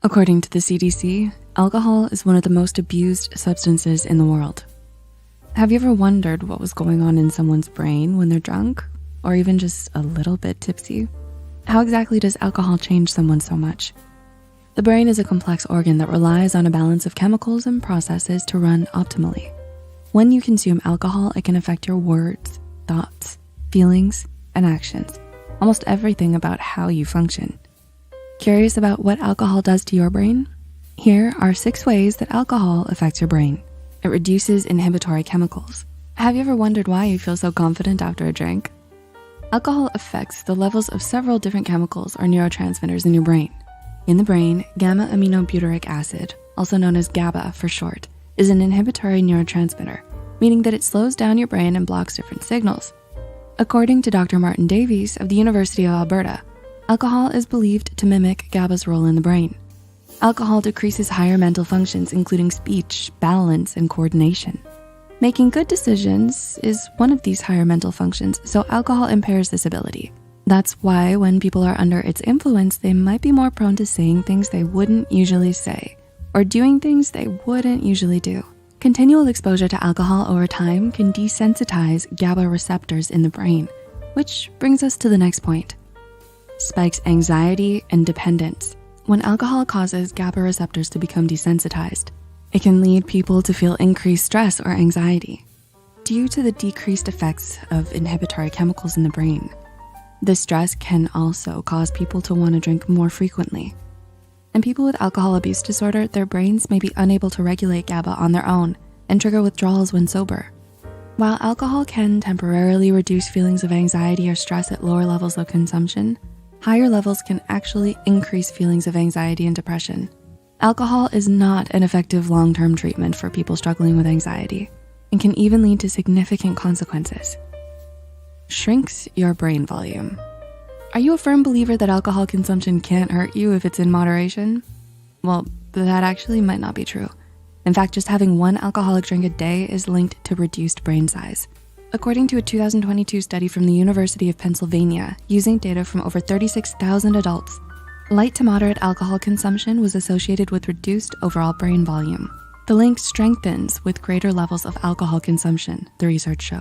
According to the CDC, alcohol is one of the most abused substances in the world. Have you ever wondered what was going on in someone's brain when they're drunk, or even just a little bit tipsy? How exactly does alcohol change someone so much? The brain is a complex organ that relies on a balance of chemicals and processes to run optimally. When you consume alcohol, it can affect your words, thoughts, feelings, and actions, almost everything about how you function. Curious about what alcohol does to your brain? Here are 6 ways that alcohol affects your brain. It reduces inhibitory chemicals. Have you ever wondered why you feel so confident after a drink? Alcohol affects the levels of several different chemicals or neurotransmitters in your brain. In the brain, gamma-aminobutyric acid, also known as GABA for short, is an inhibitory neurotransmitter, meaning that it slows down your brain and blocks different signals. According to Dr. Martin Davies of the University of Alberta, alcohol is believed to mimic GABA's role in the brain. Alcohol decreases higher mental functions, including speech, balance, and coordination. Making good decisions is one of these higher mental functions, so alcohol impairs this ability. That's why when people are under its influence, they might be more prone to saying things they wouldn't usually say, or doing things they wouldn't usually do. Continual exposure to alcohol over time can desensitize GABA receptors in the brain, which brings us to the next point. Spikes anxiety and dependence. When alcohol causes GABA receptors to become desensitized, it can lead people to feel increased stress or anxiety due to the decreased effects of inhibitory chemicals in the brain. This stress can also cause people to want to drink more frequently. In people with alcohol abuse disorder, their brains may be unable to regulate GABA on their own and trigger withdrawals when sober. While alcohol can temporarily reduce feelings of anxiety or stress at lower levels of consumption, higher levels can actually increase feelings of anxiety and depression. Alcohol is not an effective long-term treatment for people struggling with anxiety and can even lead to significant consequences. Shrinks your brain volume. Are you a firm believer that alcohol consumption can't hurt you if it's in moderation? Well, that actually might not be true. In fact, just having 1 alcoholic drink a day is linked to reduced brain size. According to a 2022 study from the University of Pennsylvania, using data from over 36,000 adults, light to moderate alcohol consumption was associated with reduced overall brain volume. The link strengthens with greater levels of alcohol consumption, the research showed.